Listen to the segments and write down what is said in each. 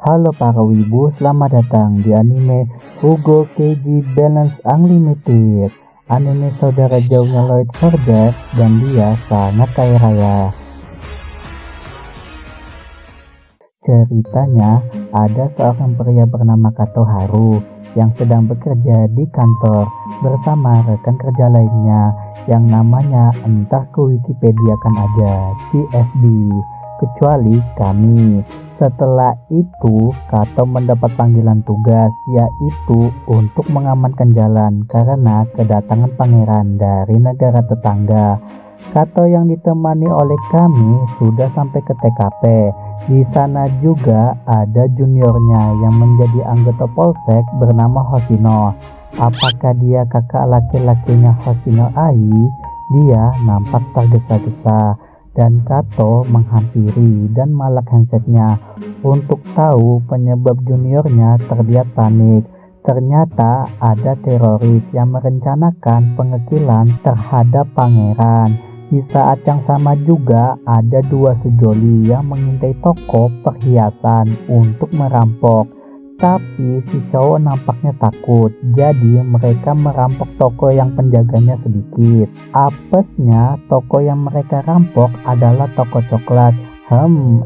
Halo para wibu, selamat datang di anime Hugo Keiji Balance Unlimited. Anime saudara jauhnya Lloyd Forger dan dia sangat kaya raya. Ceritanya, ada seorang pria bernama Kato Haru yang sedang bekerja di kantor bersama rekan kerja lainnya yang namanya entah ke Wikipedia kan ada CFD, kecuali kami. Setelah itu, Kato mendapat panggilan tugas, yaitu untuk mengamankan jalan karena kedatangan pangeran dari negara tetangga. Kato yang ditemani oleh kami sudah sampai ke TKP. Di sana juga ada juniornya yang menjadi anggota polsek bernama Hoshino. Apakah dia kakak laki-lakinya Hoshino Ai? Dia nampak tergesa-gesa. Dan Kato menghampiri dan malak handsetnya untuk tahu penyebab juniornya terlihat panik. Ternyata ada teroris yang merencanakan pengekilan terhadap pangeran. Di saat yang sama juga ada dua sejoli yang mengintai toko perhiasan untuk merampok. Tapi si cowok nampaknya takut, jadi mereka merampok toko yang penjaganya sedikit. Apesnya, toko yang mereka rampok adalah toko coklat.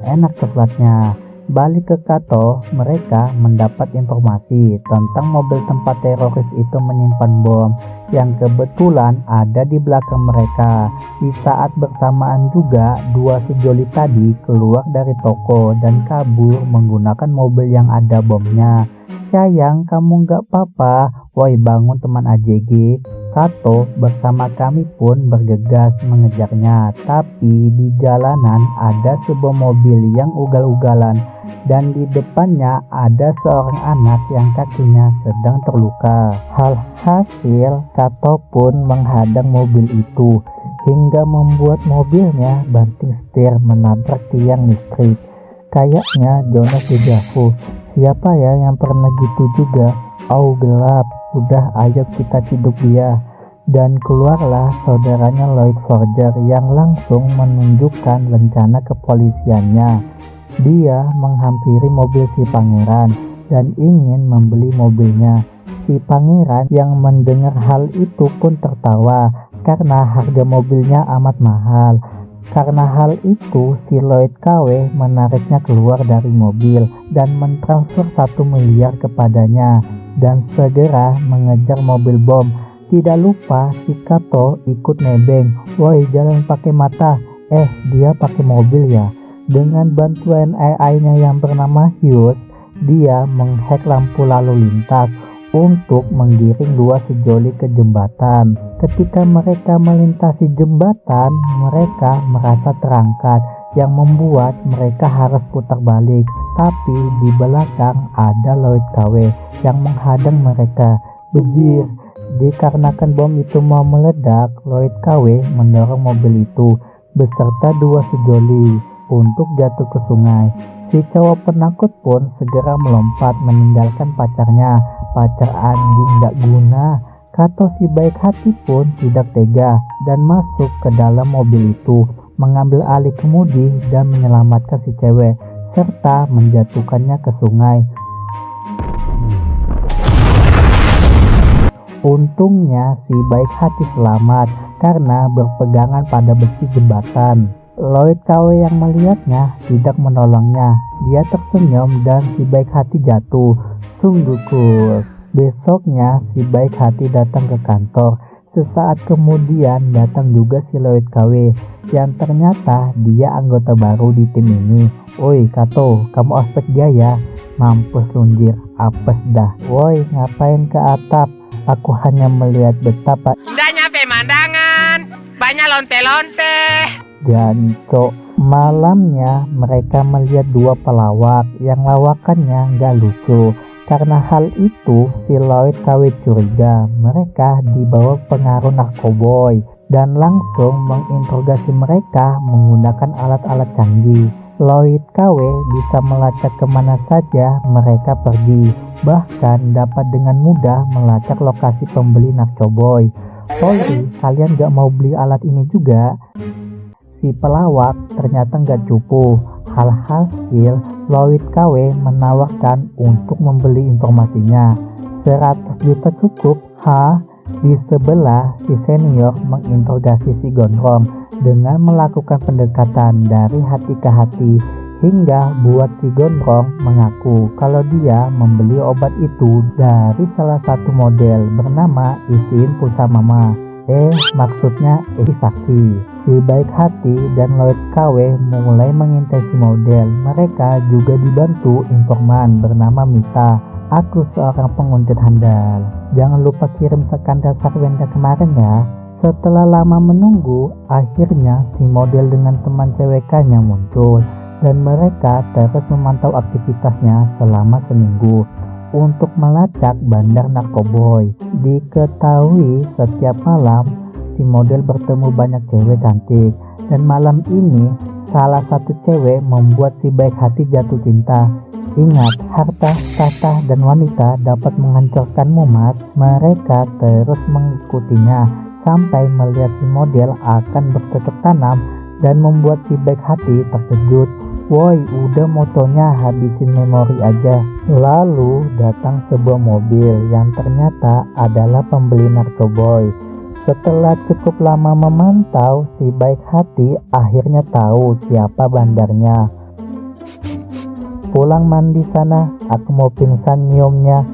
Enak coklatnya. Balik ke Kato, mereka mendapat informasi tentang mobil tempat teroris itu menyimpan bom yang kebetulan ada di belakang mereka. Di saat bersamaan juga, dua sejoli tadi keluar dari toko dan kabur menggunakan mobil yang ada bomnya. Sayang, kamu gak apa-apa. Woi, bangun teman AJG. Kato bersama kami pun bergegas mengejarnya. Tapi di jalanan ada sebuah mobil yang ugal-ugalan dan di depannya ada seorang anak yang kakinya sedang terluka. Hasil, Kato pun menghadang mobil itu hingga membuat mobilnya banting setir menabrak tiang listrik. Kayaknya Jonas jauh. Siapa ya yang pernah gitu juga? Oh gelap, udah ayo kita ciduk dia. Dan keluarlah saudaranya Lloyd Forger yang langsung menunjukkan rencana kepolisiannya. Dia menghampiri mobil si pangeran dan ingin membeli mobilnya. Si pangeran yang mendengar hal itu pun tertawa karena harga mobilnya amat mahal. Karena hal itu, si Lloyd KW menariknya keluar dari mobil dan mentransfer 1 miliar kepadanya dan segera mengejar mobil bom. Tidak lupa si Kato ikut nebeng. Woi, jalan pakai mata. Dia pakai mobil ya. Dengan bantuan AI-nya yang bernama Hughes, dia menghack lampu lalu lintas untuk menggiring dua sejoli ke jembatan. Ketika mereka melintasi jembatan, mereka merasa terangkat yang membuat mereka harus putar balik. Tapi di belakang ada Lloyd KW yang menghadang mereka. Bejir, dikarenakan bom itu mau meledak, Lloyd KW mendorong mobil itu beserta dua sejoli untuk jatuh ke sungai. Si cowok penakut pun segera melompat meninggalkan pacarnya. Pacar anjing gak guna. Kato si baik hati pun tidak tega dan masuk ke dalam mobil itu, mengambil alih kemudi dan menyelamatkan si cewek serta menjatuhkannya ke sungai. Untungnya si baik hati selamat karena berpegangan pada besi jembatan. Lloyd KW yang melihatnya tidak menolongnya. Dia tersenyum dan si baik hati jatuh. Sungguh cool. Besoknya si baik hati datang ke kantor. Sesaat kemudian datang juga si Lloyd KW yang ternyata dia anggota baru di tim ini. Oi Kato, kamu ospek dia ya? Mampus lunjir, apes dah. Woi, ngapain ke atap? Aku hanya melihat betapa indahnya pemandangan, banyak lonte-lonte. Jancok. Malamnya mereka melihat dua pelawak yang lawakannya gak lucu. Karena hal itu si Lloyd KW curiga mereka dibawa pengaruh narkoboy dan langsung menginterogasi mereka menggunakan alat-alat canggih. Lloyd KW bisa melacak kemana saja mereka pergi, bahkan dapat dengan mudah melacak lokasi pembeli narkoboy. Polri, kalian gak mau beli alat ini juga? Si pelawak ternyata gak cupu, Alhasil, Lloyd KW menawarkan untuk membeli informasinya. 100 juta cukup, ha? Di sebelah, si senior menginterogasi si gondrong dengan melakukan pendekatan dari hati ke hati hingga buat si gondrong mengaku kalau dia membeli obat itu dari salah satu model bernama Isiin Pulsa Mama. Maksudnya Sakti. Si baik hati dan Lloyd KW mulai mengintai si model. Mereka juga dibantu informan bernama Mita. Aku seorang penguntit handal. Jangan lupa kirim skandal Sarwenda kemarin ya. Setelah lama menunggu, akhirnya si model dengan teman CWK-nya muncul dan mereka terus memantau aktivitasnya selama seminggu untuk melacak bandar narkoboy. Diketahui setiap malam si model bertemu banyak cewek cantik dan malam ini salah satu cewek membuat si baik hati jatuh cinta. Ingat, harta, tahta, dan wanita dapat menghancurkanmu, Mas. Mereka terus mengikutinya sampai melihat si model akan bercocok tanam dan membuat si baik hati terkejut. Woi, udah motonya habisin memori aja. Lalu datang sebuah mobil yang ternyata adalah pembeli narkoboy. Setelah cukup lama memantau, si baik hati akhirnya tahu siapa bandarnya. Pulang mandi sana, aku mau pingsan nyiumnya.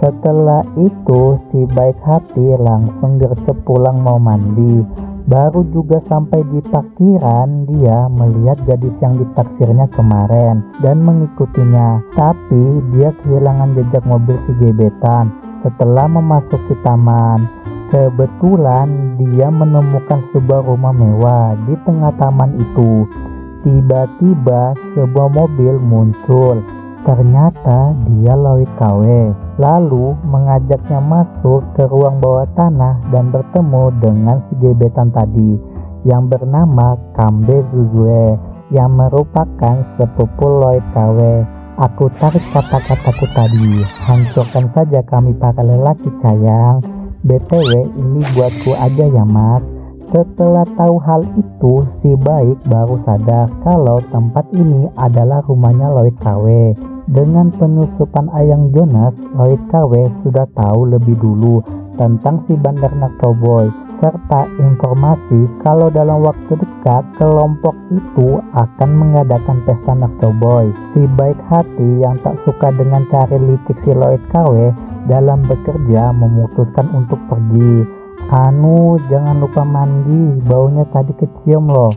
Setelah itu si baik hati langsung gercep pulang mau mandi. Baru juga sampai di parkiran, dia melihat gadis yang ditaksirnya kemarin dan mengikutinya. Tapi dia kehilangan jejak mobil si gebetan setelah memasuki taman. Kebetulan dia menemukan sebuah rumah mewah di tengah taman itu. Tiba-tiba sebuah mobil muncul. Ternyata dia Lloyd KW. Lalu mengajaknya masuk ke ruang bawah tanah dan bertemu dengan si gebetan tadi yang bernama Kambe Zuzue yang merupakan sepupu Lloyd KW. Aku tarik kata-kataku tadi, hancurkan saja kami para lelaki sayang. BTW ini buatku aja ya Mas. Setelah tahu hal itu, si baik baru sadar kalau tempat ini adalah rumahnya Lloyd KW. Dengan penyusupan Ayang Jonas, Lloyd KW sudah tahu lebih dulu tentang si bandar narkoboy serta informasi kalau dalam waktu dekat kelompok itu akan mengadakan pesta narkoboy. Si baik hati yang tak suka dengan karir licik si Lloyd KW dalam bekerja memutuskan untuk pergi. Jangan lupa mandi, baunya tadi kecium loh.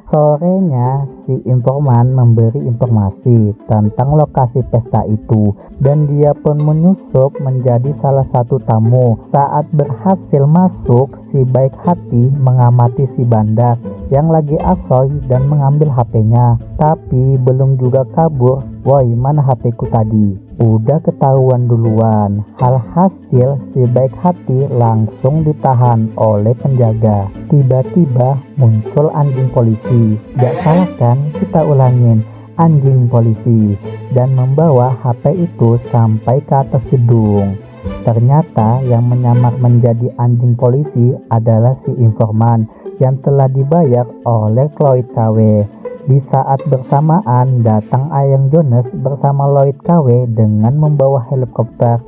Sorenya, si informan memberi informasi tentang lokasi pesta itu dan dia pun menyusup menjadi salah satu tamu. Saat berhasil masuk, si baik hati mengamati si bandar yang lagi asoy dan mengambil HP-nya. Tapi belum juga kabur. Woi, mana HP-ku tadi? Udah ketahuan duluan. Alhasil si baik hati langsung ditahan oleh penjaga. Tiba-tiba muncul anjing polisi. Gak salah kan? Kita ulangin, anjing polisi, dan membawa HP itu sampai ke atas gedung. Ternyata yang menyamar menjadi anjing polisi adalah si informan yang telah dibayar oleh Lloyd KW. Di saat bersamaan datang Ayang Jonas bersama Lloyd KW dengan membawa helikopter.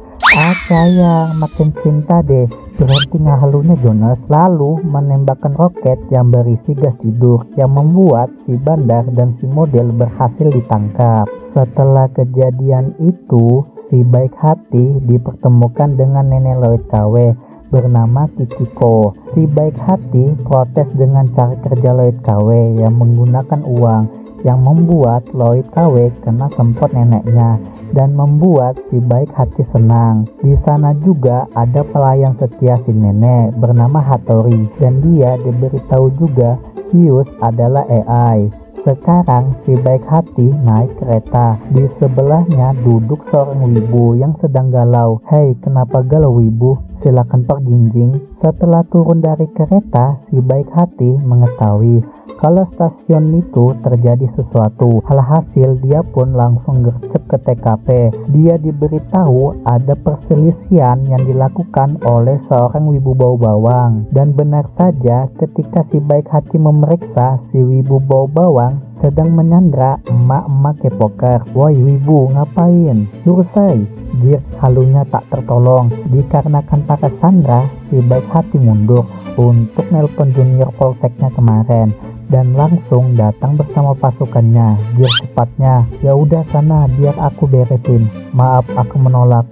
Sayang, makin cinta deh. Berhenti ngahalunya Jonas. Lalu menembakkan roket yang berisi gas tidur yang membuat si bandar dan si model berhasil ditangkap. Setelah kejadian itu, si baik hati dipertemukan dengan nenek Lloyd KW bernama Kichiko. Si baik hati protes dengan cara kerja Lloyd KW yang menggunakan uang yang membuat Lloyd KW kena semprot neneknya dan membuat si baik hati senang. Di sana juga ada pelayan setia si nenek bernama Hattori dan dia diberitahu juga Hyus adalah AI. Sekarang si baik hati naik kereta. Di sebelahnya duduk seorang wibu yang sedang galau. Hei, kenapa galau wibu? silakan perginjing. Setelah turun dari kereta, si baik hati mengetahui kalau stasiun itu terjadi sesuatu. Alhasil dia pun langsung gercep ke TKP. Dia diberitahu ada perselisihan yang dilakukan oleh seorang wibu bau bawang. Dan benar saja ketika si baik hati memeriksa, si wibu bau bawang sedang menyandra emak-emak K-poker. Woi wibu, ngapain? Selesai. Dia halunya tak tertolong. Dikarenakan para sandra, si baik hati mundur untuk nelpon junior polseknya kemarin dan langsung datang bersama pasukannya. Dia cepatnya, ya udah sana biar aku beresin. Maaf aku menolak.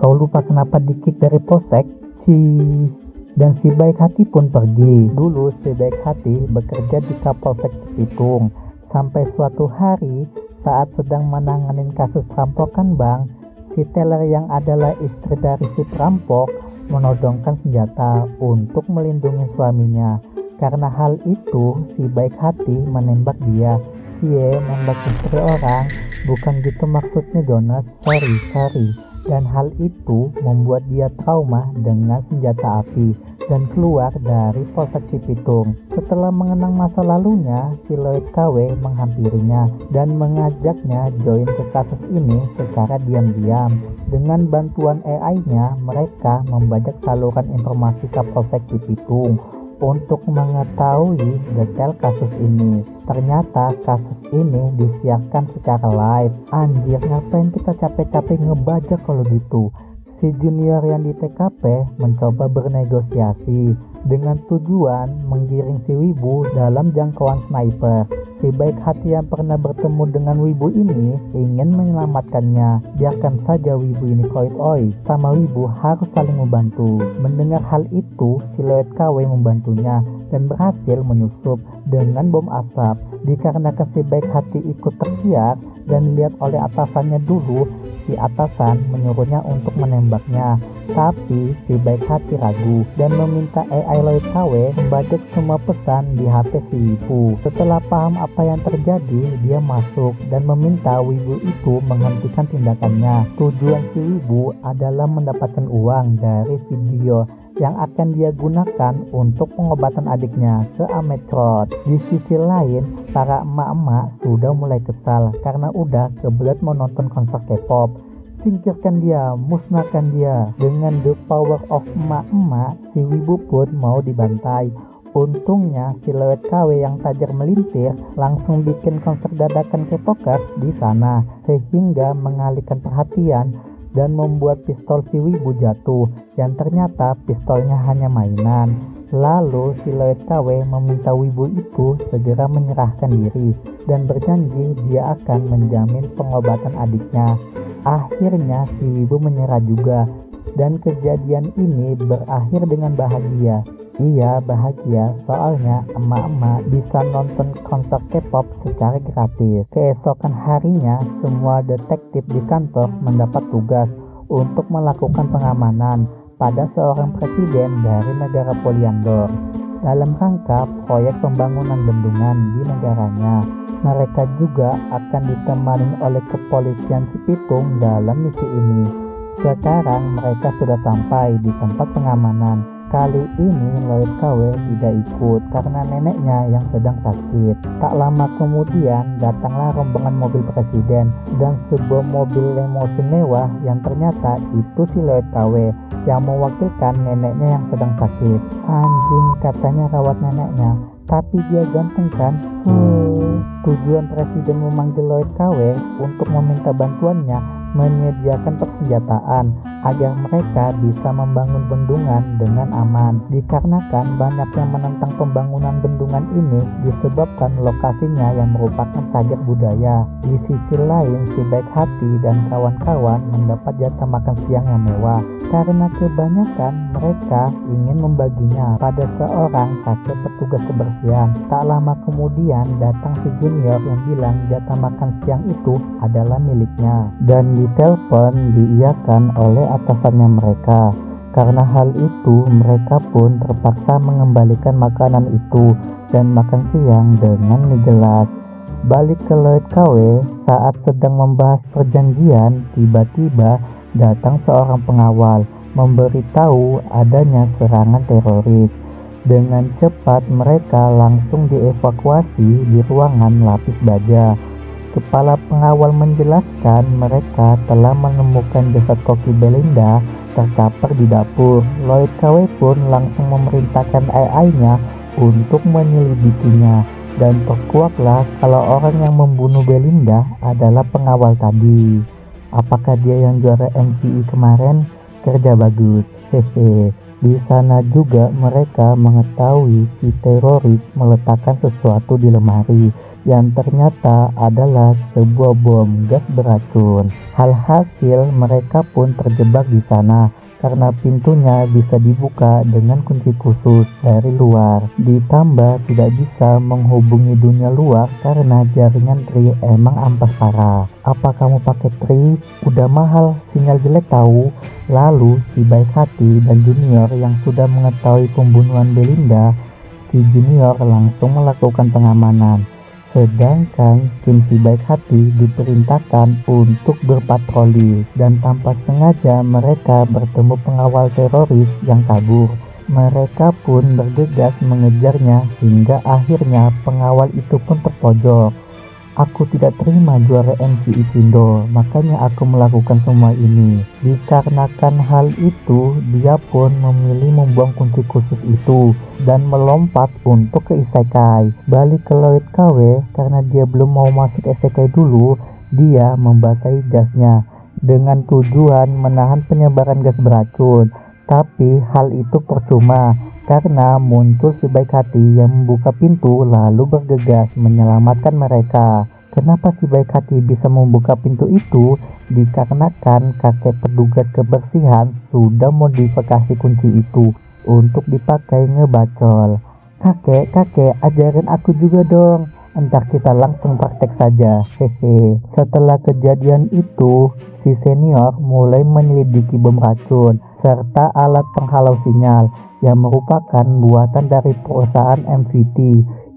Kau lupa kenapa di-kick dari polsek? Dan si baik hati pun pergi. Dulu si baik hati bekerja di Kapolsek Cipitung. Sampai suatu hari saat sedang menanganin kasus perampokan bank, si teller yang adalah istri dari si perampok menodongkan senjata untuk melindungi suaminya. Karena hal itu, si baik hati menembak dia. Cie, nembak istri orang, bukan gitu maksudnya Jonas, sorry. Dan hal itu membuat dia trauma dengan senjata api dan keluar dari Polsek Cipitung. Setelah mengenang masa lalunya, si Lloyd KW menghampirinya dan mengajaknya join ke kasus ini secara diam-diam. Dengan bantuan AI-nya, mereka membajak saluran informasi Kapolsek Cipitung untuk mengetahui detail kasus ini. Ternyata kasus ini disiarkan secara live. Anjir, ngapain kita capek-capek ngebajak kalau gitu? Si junior yang di TKP mencoba bernegosiasi dengan tujuan menggiring si wibu dalam jangkauan sniper. Si baik hati yang pernah bertemu dengan wibu ini ingin menyelamatkannya. Biarkan saja wibu ini koit-oi, sama wibu harus saling membantu. Mendengar hal itu, si Lloyd KW membantunya dan berhasil menyusup dengan bom asap. Dikarenakan si baik hati ikut tersiar dan dilihat oleh atasannya dulu, si atasan menyuruhnya untuk menembaknya. Tapi si baik hati ragu dan meminta AI Lloyd KW membajak semua pesan di HP si wibu. Setelah paham apa yang terjadi, dia masuk dan meminta wibu itu menghentikan tindakannya. Tujuan si wibu adalah mendapatkan uang dari video yang akan dia gunakan untuk pengobatan adiknya ke Ametrot. Di sisi lain, para emak-emak sudah mulai kesal karena udah kebelet menonton konser K-pop. Singkirkan dia, musnahkan dia. Dengan the power of emak-emak, si wibu pun mau dibantai. Untungnya si Lloyd KW yang tajir melintir langsung bikin konser dadakan K-popers di sana sehingga mengalihkan perhatian dan membuat pistol si wibu jatuh yang ternyata pistolnya hanya mainan. Lalu si Lloyd KW meminta wibu itu segera menyerahkan diri dan berjanji dia akan menjamin pengobatan adiknya. Akhirnya si wibu menyerah juga dan kejadian ini berakhir dengan bahagia. Iya bahagia soalnya emak-emak bisa nonton konser K-pop secara gratis. Keesokan harinya semua detektif di kantor mendapat tugas untuk melakukan pengamanan pada seorang presiden dari negara Poliandor dalam rangka proyek pembangunan bendungan di negaranya. Mereka juga akan ditemani oleh kepolisian Cipitung dalam misi ini. Sekarang mereka sudah sampai di tempat pengamanan. Kali ini Lloyd KW tidak ikut karena neneknya yang sedang sakit. Tak lama kemudian datanglah rombongan mobil presiden dan sebuah mobil limousine mewah yang ternyata itu si Lloyd KW yang mewakilkan neneknya yang sedang sakit. Anjing, katanya rawat neneknya, tapi dia ganteng kan? Tujuan presiden memanggil Lloyd KW untuk meminta bantuannya menyediakan persenjataan agar mereka bisa membangun bendungan dengan aman. Dikarenakan banyak yang menentang pembangunan bendungan ini disebabkan lokasinya yang merupakan cagar budaya. Di sisi lain, si baik hati dan kawan-kawan mendapat jatah makan siang yang mewah karena kebanyakan mereka ingin membaginya pada seorang kakek petugas kebersihan. Tak lama kemudian datang si junior yang bilang jatah makan siang itu adalah miliknya dan ditelepon diiyakan oleh atasannya mereka. Karena hal itu mereka pun terpaksa mengembalikan makanan itu dan makan siang dengan mie gelas. Balik ke Lloyd KW saat sedang membahas perjanjian, tiba-tiba datang seorang pengawal memberitahu adanya serangan teroris. Dengan cepat mereka langsung dievakuasi di ruangan lapis baja. Kepala pengawal menjelaskan mereka telah menemukan jasad Koki Belinda terkapar di dapur. Lloyd KW pun langsung memerintahkan AI-nya untuk menyelidikinya, dan terkuaklah kalau orang yang membunuh Belinda adalah pengawal tadi. Apakah dia yang juara MCI kemarin? Kerja bagus, hehe. Di sana juga mereka mengetahui si teroris meletakkan sesuatu di lemari yang ternyata adalah sebuah bom gas beracun. Hasil mereka pun terjebak di sana karena pintunya bisa dibuka dengan kunci khusus dari luar. Ditambah tidak bisa menghubungi dunia luar karena jaringan Tri emang ampas parah. Apa kamu pakai Tri? Udah mahal, sinyal jelek tahu. Lalu si baik hati dan Junior yang sudah mengetahui pembunuhan Belinda, si Junior langsung melakukan pengamanan. Sedangkan tim si baik hati diperintahkan untuk berpatroli, dan tanpa sengaja mereka bertemu pengawal teroris yang kabur. Mereka pun bergegas mengejarnya hingga akhirnya pengawal itu pun terpojok. Aku tidak terima juara MCI Pindo, makanya aku melakukan semua ini. Dikarenakan hal itu, dia pun memilih membuang kunci khusus itu dan melompat untuk ke isekai. Balik ke Lloyd KW, karena dia belum mau masuk isekai dulu, dia membasahi gasnya dengan tujuan menahan penyebaran gas beracun. Tapi hal itu percuma karena muncul si baik hati yang membuka pintu lalu bergegas menyelamatkan mereka. Kenapa si baik hati bisa membuka pintu itu? Dikarenakan kakek petugas kebersihan sudah modifikasi kunci itu untuk dipakai ngebacol. Kakek, ajarin aku juga dong. Entar kita langsung praktek saja, hehe. Setelah kejadian itu, si senior mulai menyelidiki bom racun serta alat penghalau sinyal yang merupakan buatan dari perusahaan MVT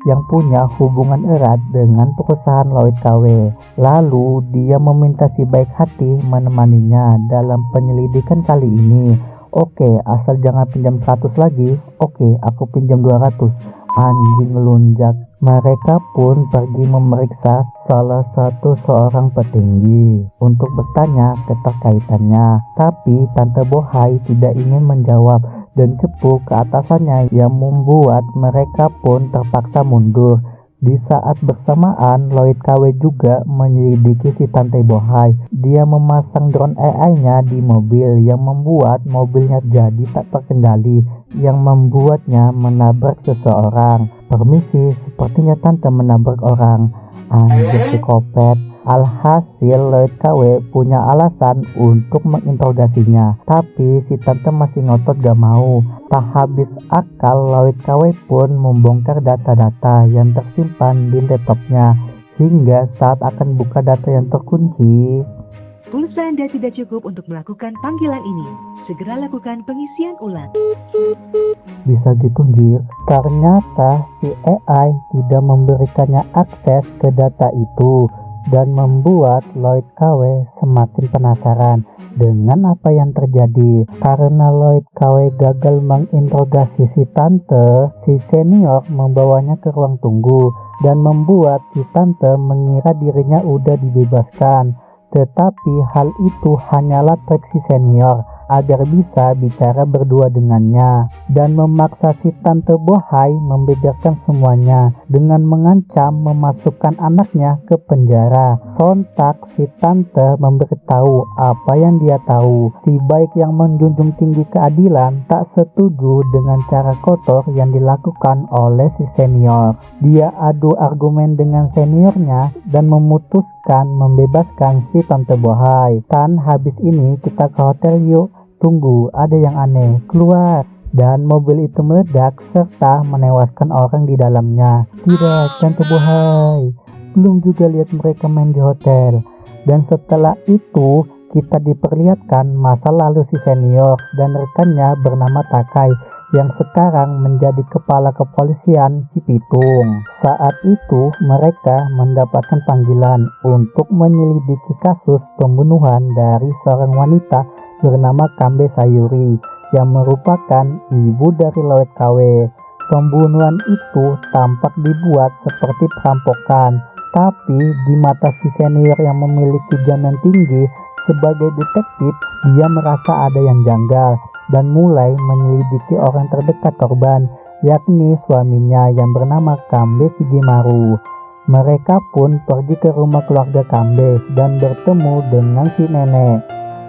yang punya hubungan erat dengan perusahaan Lloyd KW. Lalu dia meminta si baik hati menemaninya dalam penyelidikan kali ini. Oke, asal jangan pinjam 100 lagi. Oke, aku pinjam 200. Anjing lunjak. Mereka pun pergi memeriksa salah satu seorang petinggi untuk bertanya keterkaitannya. Tapi Tante Bohai tidak ingin menjawab dan cepu ke atasannya yang membuat mereka pun terpaksa mundur. Di saat bersamaan, Lloyd KW juga menyelidiki si Tante Bohai. Dia memasang drone AI-nya di mobil yang membuat mobilnya jadi tak terkendali, yang membuatnya menabrak seseorang. Permisi, sepertinya Tante menabrak orang. Anjir psikopat. Alhasil Lloyd KW punya alasan untuk menginterogasinya, tapi si Tante masih ngotot gak mau. Tak habis akal, Lloyd KW pun membongkar data-data yang tersimpan di laptopnya hingga saat akan buka data yang terkunci. Pulsa Anda tidak cukup untuk melakukan panggilan ini. Segera lakukan pengisian ulang. Bisa gitu, Jir. Ternyata si AI tidak memberikannya akses ke data itu dan membuat Lloyd KW semakin penasaran dengan apa yang terjadi. Karena Lloyd KW gagal menginterogasi si Tante, si senior membawanya ke ruang tunggu dan membuat si Tante mengira dirinya udah dibebaskan. Tetapi hal itu hanyalah trik si senior agar bisa bicara berdua dengannya dan memaksa si Tante Bohai membeberkan semuanya dengan mengancam memasukkan anaknya ke penjara. Sontak si Tante memberitahu apa yang dia tahu. Si baik yang menjunjung tinggi keadilan tak setuju dengan cara kotor yang dilakukan oleh si senior. Dia adu argumen dengan seniornya dan memutuskan membebaskan si Tante Bohai. Tan, habis ini kita ke hotel yuk. Tunggu, ada yang aneh. Keluar. Dan mobil itu meledak serta menewaskan orang di dalamnya. Tidak, Tante Bohai. Belum juga lihat mereka main di hotel. Dan setelah itu kita diperlihatkan masa lalu si senior dan rekannya bernama Takai yang sekarang menjadi kepala kepolisian Cipitung. Saat itu mereka mendapatkan panggilan untuk menyelidiki kasus pembunuhan dari seorang wanita bernama Kambe Sayuri yang merupakan ibu dari Lloyd KW. Pembunuhan itu tampak dibuat seperti perampokan, tapi di mata si senior yang memiliki jaminan tinggi sebagai detektif, dia merasa ada yang janggal dan mulai menyelidiki orang terdekat korban, yakni suaminya yang bernama Kambe Shigimaru. Mereka pun pergi ke rumah keluarga Kambe dan bertemu dengan si nenek.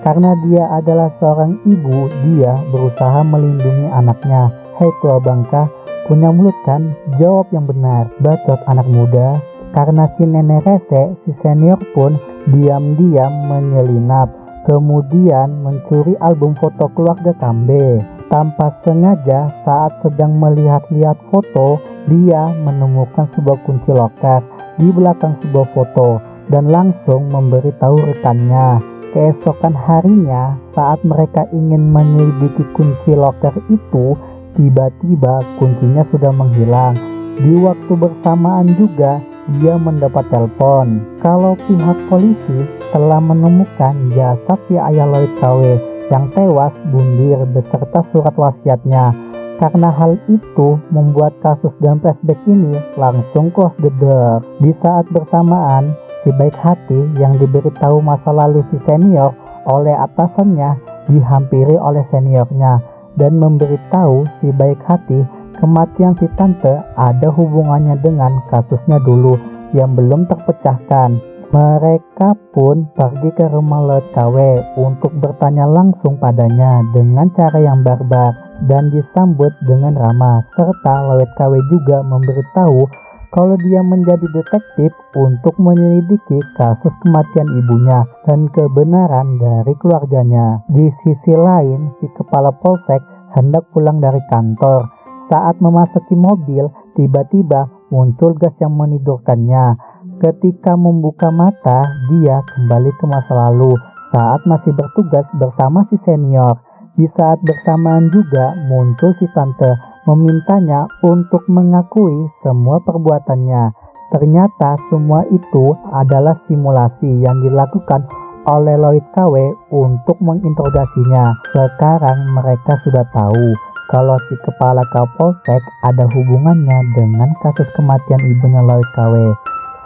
Karena dia adalah seorang ibu, dia berusaha melindungi anaknya. "Hei tua bangka, punya mulut kan? Jawab yang benar," bacot anak muda. Karena si nenek rese, si senior pun diam-diam menyelinap, kemudian mencuri album foto keluarga Kambe. Tanpa sengaja saat sedang melihat-lihat foto, dia menemukan sebuah kunci loker di belakang sebuah foto dan langsung memberitahu rekannya. Keesokan harinya, saat mereka ingin menyelidiki kunci loker itu, tiba-tiba kuncinya sudah menghilang. Di waktu bersamaan juga, dia mendapat telepon kalau pihak polisi telah menemukan jasad si ayah Lloyd KW yang tewas bundir beserta surat wasiatnya. Karena hal itu membuat kasus dan flashback ini langsung close the door. Di saat bersamaan, si baik hati yang diberitahu masa lalu si senior oleh atasannya dihampiri oleh seniornya dan memberitahu si baik hati kematian si tante ada hubungannya dengan kasusnya dulu yang belum terpecahkan. Mereka pun pergi ke rumah Lloyd KW untuk bertanya langsung padanya dengan cara yang barbar dan disambut dengan ramah, serta Lloyd KW juga memberitahu kalau dia menjadi detektif untuk menyelidiki kasus kematian ibunya dan kebenaran dari keluarganya. Di sisi lain, si kepala polsek hendak pulang dari kantor. Saat memasuki mobil, tiba-tiba muncul gas yang menidurkannya. Ketika membuka mata, dia kembali ke masa lalu saat masih bertugas bersama si senior. Di saat bersamaan juga muncul si tante memintanya untuk mengakui semua perbuatannya. Ternyata semua itu adalah simulasi yang dilakukan oleh Lloyd KW untuk menginterogasinya. Sekarang mereka sudah tahu kalau si kepala Kapolsek ada hubungannya dengan kasus kematian ibunya Lloyd KW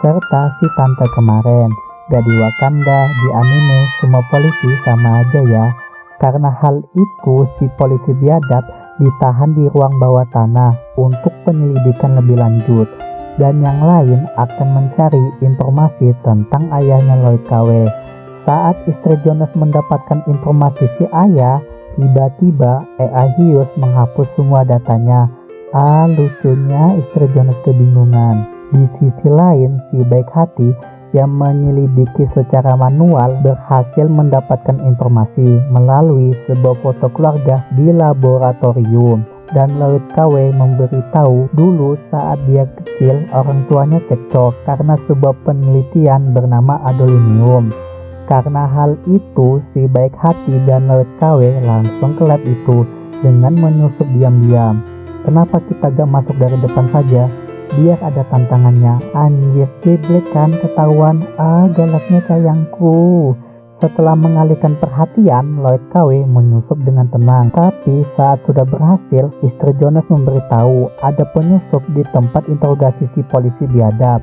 serta si tante kemarin. Gak di Wakanda, di anime semua polisi sama aja ya. Karena hal itu si polisi biadab ditahan di ruang bawah tanah untuk penyelidikan lebih lanjut, dan yang lain akan mencari informasi tentang ayahnya Lloyd KW. Saat istri Jonas mendapatkan informasi si ayah, tiba-tiba Hius menghapus semua datanya. Lucunya istri Jonas kebingungan. Di sisi lain, si baik hati yang menyelidiki secara manual berhasil mendapatkan informasi melalui sebuah foto keluarga di laboratorium. Dan Lloyd KW memberitahu dulu saat dia kecil orang tuanya cekcok karena sebuah penelitian bernama adolinium. Karena hal itu, si baik hati dan Lloyd KW langsung ke lab itu dengan menyusup diam-diam. Kenapa kita gak masuk dari depan saja? Biar ada tantangannya. Anjir, geblek kan ketahuan. Galaknya sayangku. Setelah mengalihkan perhatian, Lloyd KW menyusup dengan tenang. Tapi saat sudah berhasil, istri Jonas memberitahu ada penyusup di tempat interogasi si polisi biadab.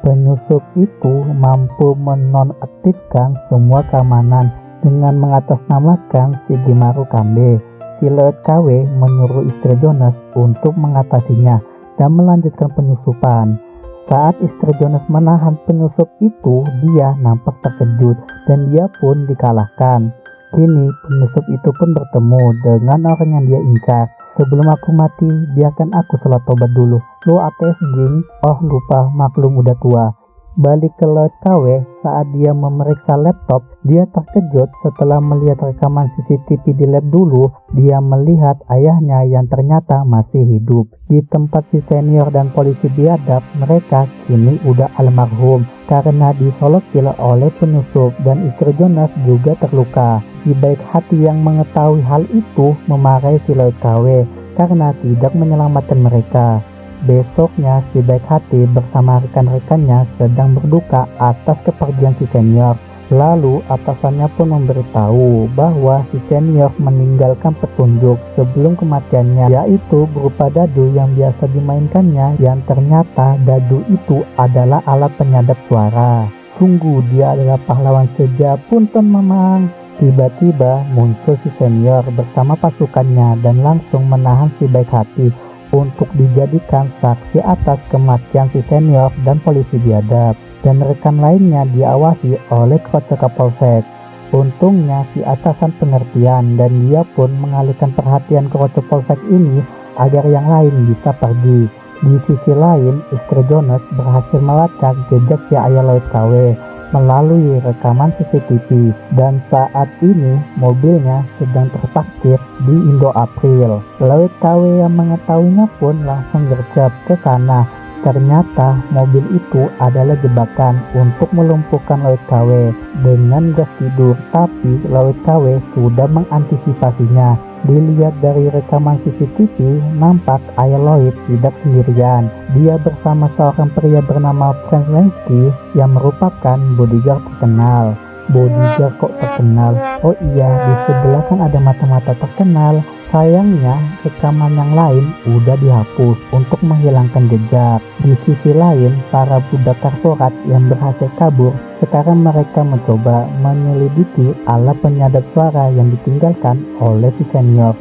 Penyusup itu mampu menonaktifkan semua keamanan dengan mengatasnamakan Shigimaru Kambe. Si Lloyd KW menyuruh istri Jonas untuk mengatasinya dan melanjutkan penyusupan. Saat istri Jonas menahan penyusup itu, dia nampak terkejut dan dia pun dikalahkan. Kini penyusup itu pun bertemu dengan orang yang dia incar. "Sebelum aku mati, biarkan aku sholat tobat dulu. Lu ateis jing?" "Oh lupa, maklum udah tua." Balik ke Lloyd KW, saat dia memeriksa laptop, dia terkejut setelah melihat rekaman CCTV di lab dulu. Dia melihat ayahnya yang ternyata masih hidup. Di tempat si senior dan polisi biadab, mereka kini udah almarhum karena disolokil oleh penyusup, dan istri Jonas juga terluka. Si baik hati yang mengetahui hal itu memarahi si Lloyd KW karena tidak menyelamatkan mereka. Besoknya si baik hati bersama rekan-rekannya sedang berduka atas kepergian si senior. Lalu atasannya pun memberitahu bahwa si senior meninggalkan petunjuk sebelum kematiannya, yaitu berupa dadu yang biasa dimainkannya, yang ternyata dadu itu adalah alat penyadap suara. Sungguh dia adalah pahlawan sejak punten memang. Tiba-tiba muncul si senior bersama pasukannya dan langsung menahan si baik hati untuk dijadikan saksi atas kematian si senior dan polisi biadab. Dan rekan lainnya diawasi oleh kota Kapolsek. Untungnya si atasan pengertian dan dia pun mengalihkan perhatian kota Polsek ini agar yang lain bisa pergi. Di sisi lain, istri Jonas berhasil melacak jejak si ayah Lloyd KW melalui rekaman CCTV, dan saat ini mobilnya sedang terparkir di Indo April. Lloyd KW yang mengetahuinya pun langsung gercep ke sana. Ternyata mobil itu adalah jebakan untuk melumpuhkan Lloyd KW dengan gas tidur, tapi Lloyd KW sudah mengantisipasinya. Dilihat dari rekaman CCTV, nampak ayah Lloyd tidak sendirian. Dia bersama seorang pria bernama Frank Lansky yang merupakan bodyguard terkenal. Bodyguard kok terkenal? Oh iya, di sebelah kan ada mata-mata terkenal. Sayangnya rekaman yang lain udah dihapus untuk menghilangkan jejak. Di sisi lain, para budak korporat yang berhasil kabur, sekarang mereka mencoba menyelidiki alat penyadap suara yang ditinggalkan oleh si senior.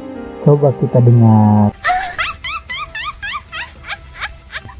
Coba kita dengar.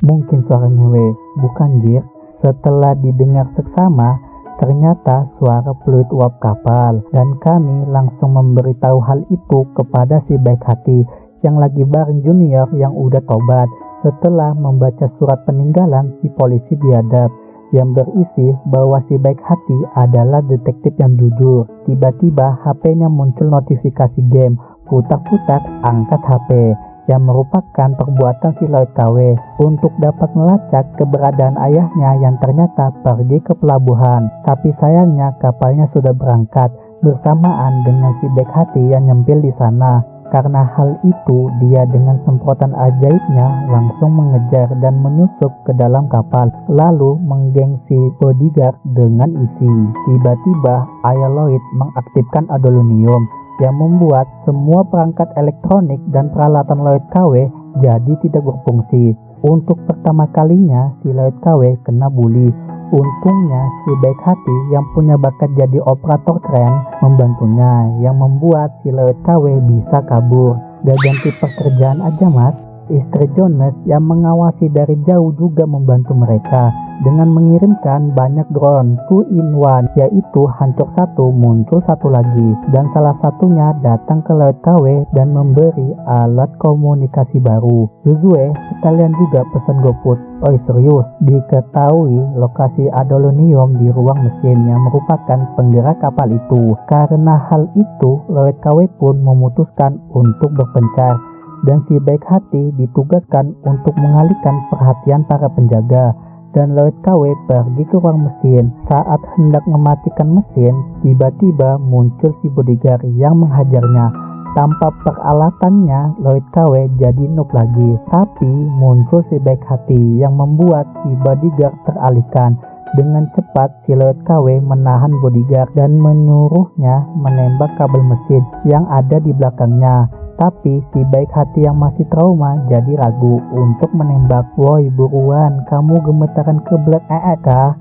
Mungkin suara ngewe, bukan Jir? Setelah didengar seksama, ternyata suara fluid uap kapal, dan kami langsung memberitahu hal itu kepada si baik hati yang lagi bareng junior yang udah tobat setelah membaca surat peninggalan si polisi biadab yang berisi bahwa si baik hati adalah detektif yang jujur. Tiba-tiba HP-nya muncul notifikasi game, putar-putar angkat HP, yang merupakan perbuatan si Lloyd KW untuk dapat melacak keberadaan ayahnya yang ternyata pergi ke pelabuhan. Tapi sayangnya kapalnya sudah berangkat bersamaan dengan si baik hati yang nyempil di sana. Karena hal itu, dia dengan semprotan ajaibnya langsung mengejar dan menyusup ke dalam kapal, lalu menggengsi bodyguard dengan isi. Tiba-tiba ayah Lloyd mengaktifkan adolonium yang membuat semua perangkat elektronik dan peralatan Lloyd KW jadi tidak berfungsi. Untuk pertama kalinya si Lloyd KW kena bully. Untungnya si baik hati yang punya bakat jadi operator keren membantunya, yang membuat si Lloyd KW bisa kabur. Gak ganti pekerjaan aja mas, istri Jonas yang mengawasi dari jauh juga membantu mereka dengan mengirimkan banyak drone 2-in-1, yaitu hancur satu muncul satu lagi, dan salah satunya datang ke Lloyd KW dan memberi alat komunikasi baru. Zuzue sekalian juga pesan GoFood. Oh serius, diketahui lokasi adolonium di ruang mesin yang merupakan penggerak kapal itu. Karena hal itu, Lloyd KW pun memutuskan untuk berpencar, dan si baik hati ditugaskan untuk mengalihkan perhatian para penjaga. Dan Lloyd KW pergi ke ruang mesin. Saat hendak mematikan mesin, tiba-tiba muncul si bodyguard yang menghajarnya. Tanpa peralatannya, Lloyd KW jadi noob lagi. Tapi muncul si baik hati yang membuat si bodyguard teralihkan. Dengan cepat si Lloyd KW menahan bodyguard dan menyuruhnya menembak kabel mesin yang ada di belakangnya. Tapi si baik hati yang masih trauma jadi ragu untuk menembak. Woi buruan, kamu gemetaran kebelet kah?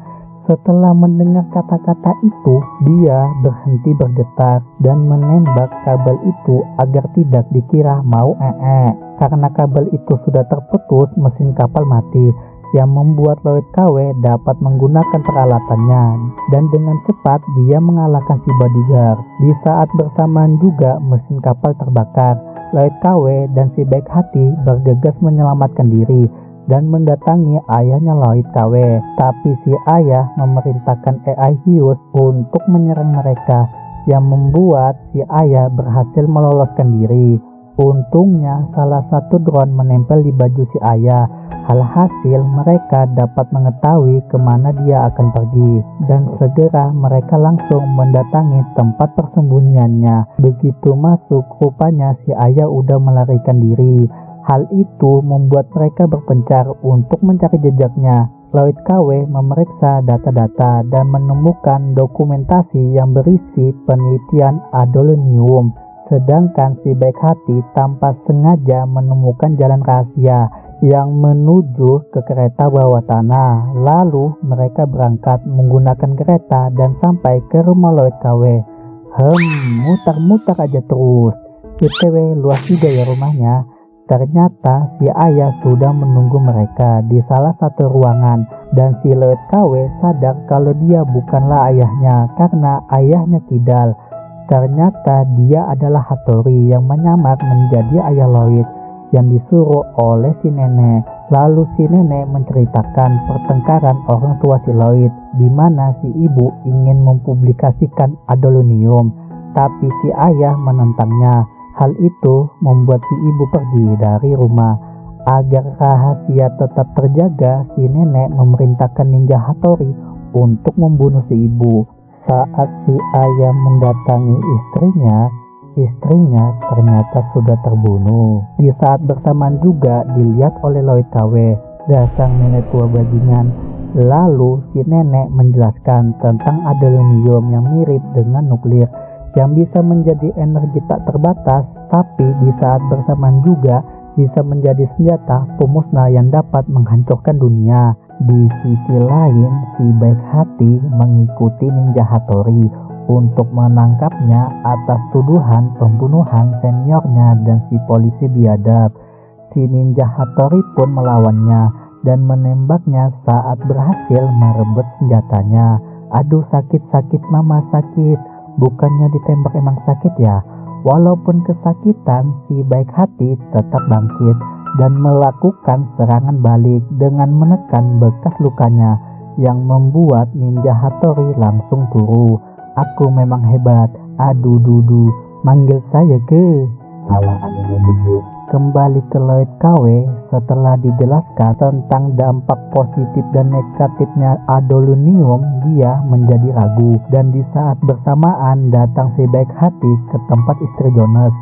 Setelah mendengar kata-kata itu, dia berhenti bergetar dan menembak kabel itu agar tidak dikira mau Karena kabel itu sudah terputus, mesin kapal mati, yang membuat Lloyd KW dapat menggunakan peralatannya, dan dengan cepat dia mengalahkan si bodyguard. Di saat bersamaan juga mesin kapal terbakar. Lloyd KW dan si baik hati bergegas menyelamatkan diri dan mendatangi ayahnya Lloyd KW. Tapi si ayah memerintahkan AI Hius untuk menyerang mereka, yang membuat si ayah berhasil meloloskan diri. Untungnya salah satu drone menempel di baju si ayah. Alhasil mereka dapat mengetahui kemana dia akan pergi, dan segera mereka langsung mendatangi tempat persembunyiannya. Begitu masuk, rupanya si ayah udah melarikan diri. Hal itu membuat mereka berpencar untuk mencari jejaknya. Lloyd KW memeriksa data-data dan menemukan dokumentasi yang berisi penelitian adolonium. Sedangkan si baik hati tanpa sengaja menemukan jalan rahasia yang menuju ke kereta bawah tanah. Lalu mereka berangkat menggunakan kereta dan sampai ke rumah Lloyd KW. Mutar-mutar aja terus. BTW luas juga ya rumahnya. Ternyata si ayah sudah menunggu mereka di salah satu ruangan dan si Lloyd KW sadar kalau dia bukanlah ayahnya karena ayahnya kidal. Ternyata dia adalah Hattori yang menyamar menjadi ayah Lloyd yang disuruh oleh si nenek. Lalu si nenek menceritakan pertengkaran orang tua si Lloyd di mana si ibu ingin mempublikasikan adolonium, tapi si ayah menentangnya. Hal itu membuat si ibu pergi dari rumah. Agar rahasia tetap terjaga, si nenek memerintahkan ninja Hattori untuk membunuh si ibu. Saat si ayah mendatangi istrinya ternyata sudah terbunuh. Di saat bersamaan juga dilihat oleh Lloyd KW, dasar nenek tua bajingan. Lalu si nenek menjelaskan tentang adolonium yang mirip dengan nuklir, yang bisa menjadi energi tak terbatas, tapi di saat bersamaan juga bisa menjadi senjata pemusnah yang dapat menghancurkan dunia. Di sisi lain, si baik hati mengikuti ninja Hattori untuk menangkapnya atas tuduhan pembunuhan seniornya dan si polisi biadab. Si ninja Hattori pun melawannya dan menembaknya saat berhasil merebut senjatanya. Aduh, sakit mama, sakit. Bukannya ditembak emang sakit ya? Walaupun kesakitan, si baik hati tetap bangkit dan melakukan serangan balik dengan menekan bekas lukanya yang membuat ninja Hattori langsung turu. Aku memang hebat. Aduh dudu, manggil saya ke. Ala anime begitu. Kembali ke Lloyd KW setelah dijelaskan tentang dampak positif dan negatifnya adolonium, dia menjadi ragu dan di saat bersamaan datang si baik hati ke tempat istri Jonas.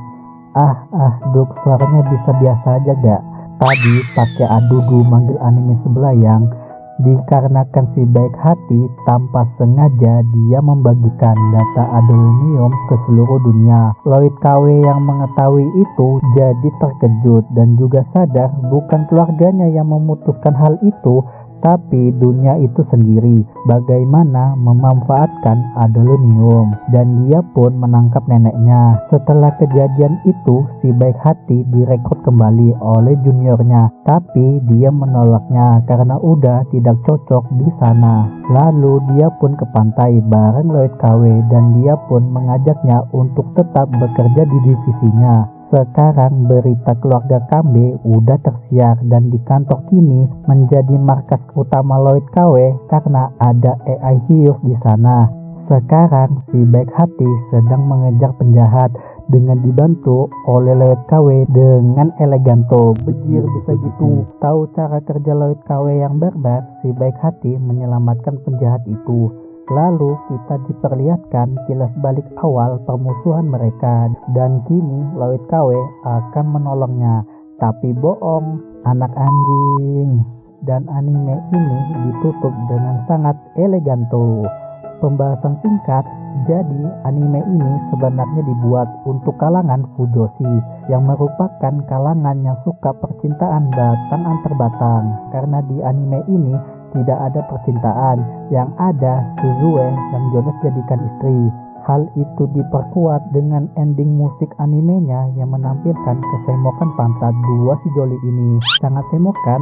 Duk, suaranya bisa biasa aja gak? Tadi pakai adudu manggil anime sebelah yang dikarenakan si baik hati tanpa sengaja dia membagikan data adolonium ke seluruh dunia. Lloyd KW yang mengetahui itu jadi terkejut dan juga sadar bukan keluarganya yang memutuskan hal itu, tapi dunia itu sendiri bagaimana memanfaatkan adolonium, dan dia pun menangkap neneknya. Setelah kejadian itu, si baik hati direkrut kembali oleh juniornya, tapi dia menolaknya karena udah tidak cocok di sana. Lalu dia pun ke pantai bareng Lloyd KW dan dia pun mengajaknya untuk tetap bekerja di divisinya. Sekarang berita keluarga Kambe udah tersiar dan di kantor kini menjadi markas utama Lloyd KW karena ada AI hius di sana. Sekarang si baik hati sedang mengejar penjahat dengan dibantu oleh Lloyd KW dengan eleganto. Bejir bisa gitu. Tahu cara kerja Lloyd KW yang barbar, si baik hati menyelamatkan penjahat itu. Lalu kita diperlihatkan kilas balik awal permusuhan mereka dan kini Lloyd KW akan menolongnya. Tapi bohong, anak anjing. Dan anime ini ditutup dengan sangat eleganto. Pembahasan singkat, jadi anime ini sebenarnya dibuat untuk kalangan fujoshi yang merupakan kalangan yang suka percintaan batang antar batang. Karena di anime ini tidak ada percintaan, yang ada Suzue yang Jonas jadikan istri. Hal itu diperkuat dengan ending musik animenya yang menampilkan kesemokan pantat dua si joli ini. Sangat semokan.